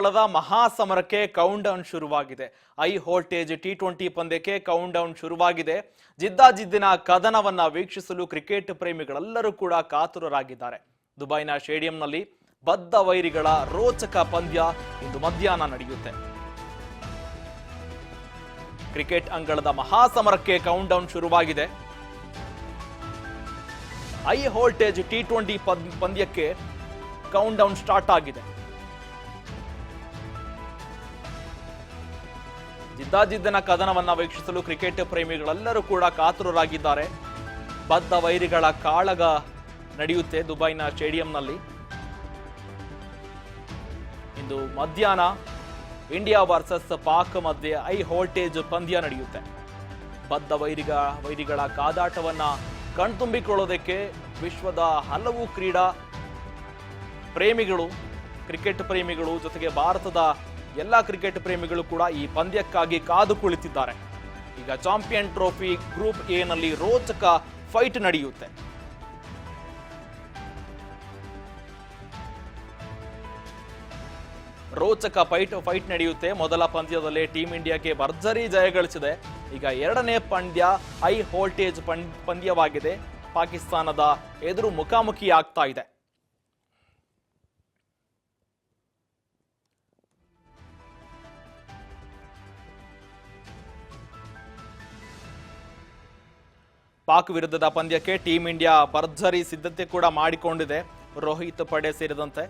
ಮಹಾಸಮರಕ್ಕೆ count down ಶುರುವಾಗಿದೆ. High voltage T20 ಪಂದ್ಯಕ್ಕೆ count down ಶುರುವಾಗಿದೆ. ಜಿದ್ದಾಜಿದ್ದಿನ ಕದನವನ್ನ ವೀಕ್ಷಿಸಲು ಕ್ರಿಕೆಟ್ ಪ್ರೇಮಿಗಳೆಲ್ಲರೂ ಕೂಡ ಕಾತುರರಾಗಿದ್ದಾರೆ. ದುಬೈನ ಸ್ಟೇಡಿಯಂನಲ್ಲಿ ಬದ್ಧ ವೈರಿಗಳ ರೋಚಕ ಪಂದ್ಯ ಇಂದು ಮಧ್ಯಾಹ್ನ ನಡೆಯುತ್ತೆ. ಕ್ರಿಕೆಟ್ ಅಂಗಳದ ಮಹಾಸಮರಕ್ಕೆ ಕೌಂಟ್ ಡೌನ್ ಶುರುವಾಗಿದೆ. ಹೈ ವೋಲ್ಟೇಜ್ ಟಿ20 ಪಂದ್ಯಕ್ಕೆ ಕೌಂಟ್ ಡೌನ್ ಸ್ಟಾರ್ಟ್ ಆಗಿದೆ. ಜಿದ್ದಾಜಿದ್ದಿನ ಕದನವನ್ನ ವೀಕ್ಷಿಸಲು ಕ್ರಿಕೆಟ್ ಪ್ರೇಮಿಗಳೆಲ್ಲರೂ ಕೂಡ ಕಾತುರರಾಗಿದ್ದಾರೆ. ಬದ್ಧ ವೈರಿಗಳ ಕಾಳಗ ನಡೆಯುತ್ತೆ ದುಬೈನ ಸ್ಟೇಡಿಯಂನಲ್ಲಿ. ಇಂದು ಮಧ್ಯಾಹ್ನ ಇಂಡಿಯಾ ವರ್ಸಸ್ ಪಾಕ್ ಮಧ್ಯೆ ಹೈ ವೋಲ್ಟೇಜ್ ಪಂದ್ಯ ನಡೆಯುತ್ತೆ. ಬದ್ಧ ವೈರಿಗಳ ಕಾದಾಟವನ್ನ ಕಣ್ತುಂಬಿಕೊಳ್ಳೋದಕ್ಕೆ ವಿಶ್ವದ ಹಲವು ಕ್ರೀಡಾ ಪ್ರೇಮಿಗಳು, ಕ್ರಿಕೆಟ್ ಪ್ರೇಮಿಗಳು ಜೊತೆಗೆ ಭಾರತದ ಎಲ್ಲ ಕ್ರಿಕೆಟ್ ಪ್ರೇಮಿಗಳು ಕೂಡ ಈ ಪಂದ್ಯಕ್ಕಾಗಿ ಕಾದು ಕುಳಿತಿದ್ದಾರೆ. ಈಗ ಚಾಂಪಿಯನ್ ಟ್ರೋಫಿ ಗ್ರೂಪ್ ಎ ನಲ್ಲಿ ರೋಚಕ ಫೈಟ್ ನಡೆಯುತ್ತೆ. ರೋಚಕ ಫೈಟ್ ನಡೆಯುತ್ತೆ. ಮೊದಲ ಪಂದ್ಯದಲ್ಲೇ ಟೀಂ ಇಂಡಿಯಾಕ್ಕೆ ಭರ್ಜರಿ ಜಯ ಗಳಿಸಿದೆ. ಈಗ ಎರಡನೇ ಪಂದ್ಯ ಹೈ ವೋಲ್ಟೇಜ್ ಪಂದ್ಯವಾಗಿದೆ. ಪಾಕಿಸ್ತಾನದ ಎದುರು ಮುಖಾಮುಖಿ ಆಗ್ತಾ ಇದೆ. ಪಾಕ್ ವಿರುದ್ಧದ ಪಂದ್ಯಕ್ಕೆ ಟೀಂ ಇಂಡಿಯಾ ಭರ್ಜರಿ ಸಿದ್ಧತೆ ಕೂಡ ಮಾಡಿಕೊಂಡಿದೆ. ರೋಹಿತ್ ಪಡೆ ಸೇರಿದಂತೆ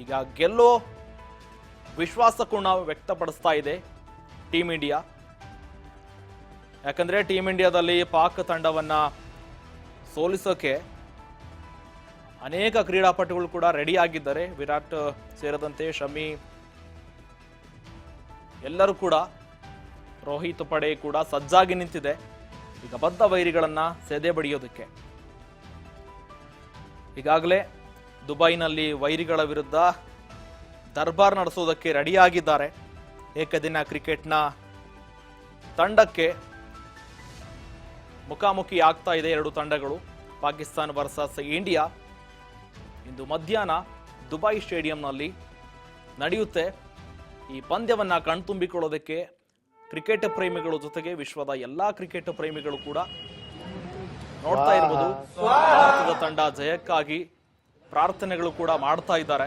ಈಗ ಗೆಲ್ಲೋ ವಿಶ್ವಾಸ ಕೂಡ ವ್ಯಕ್ತಪಡಿಸ್ತಾ ಇದೆ ಟೀಂ ಇಂಡಿಯಾ. ಯಾಕಂದ್ರೆ ಟೀಂ ಇಂಡಿಯಾದಲ್ಲಿ ಪಾಕ್ ತಂಡವನ್ನ ಸೋಲಿಸೋಕೆ ಅನೇಕ ಕ್ರೀಡಾಪಟುಗಳು ಕೂಡ ರೆಡಿ ಆಗಿದ್ದಾರೆ. ವಿರಾಟ್ ಸೇರಿದಂತೆ ಶಮಿ ಎಲ್ಲರೂ ಕೂಡ, ರೋಹಿತ್ ಪಡೆ ಕೂಡ ಸಜ್ಜಾಗಿ ನಿಂತಿದೆ ಈಗ ಬದ್ಧ ವೈರಿಗಳನ್ನ ಸೆದೆ ಬಡಿಯೋದಕ್ಕೆ. ಈಗಾಗಲೇ ದುಬೈನಲ್ಲಿ ವೈರಿಗಳ ವಿರುದ್ಧ ದರ್ಬಾರ್ ನಡೆಸೋದಕ್ಕೆ ರೆಡಿಯಾಗಿದ್ದಾರೆ. ಏಕದಿನ ಕ್ರಿಕೆಟ್ನ ತಂಡಕ್ಕೆ ಮುಖಾಮುಖಿ ಆಗ್ತಾ ಇದೆ ಎರಡು ತಂಡಗಳು. ಪಾಕಿಸ್ತಾನ ವರ್ಸಸ್ ಇಂಡಿಯಾ ಇಂದು ಮಧ್ಯಾಹ್ನ ದುಬೈ ಸ್ಟೇಡಿಯಂನಲ್ಲಿ ನಡೆಯುತ್ತೆ. ಈ ಪಂದ್ಯವನ್ನ ಕಣ್ತುಂಬಿಕೊಳ್ಳೋದಕ್ಕೆ ಕ್ರಿಕೆಟ್ ಪ್ರೇಮಿಗಳು ಜೊತೆಗೆ ವಿಶ್ವದ ಎಲ್ಲಾ ಕ್ರಿಕೆಟ್ ಪ್ರೇಮಿಗಳು ಕೂಡ ನೋಡ್ತಾ ಇರ್ಬೋದು. ಭಾರತದ ತಂಡ ಜಯಕ್ಕಾಗಿ ಪ್ರಾರ್ಥನೆಗಳು ಕೂಡ ಮಾಡ್ತಾ ಇದ್ದಾರೆ.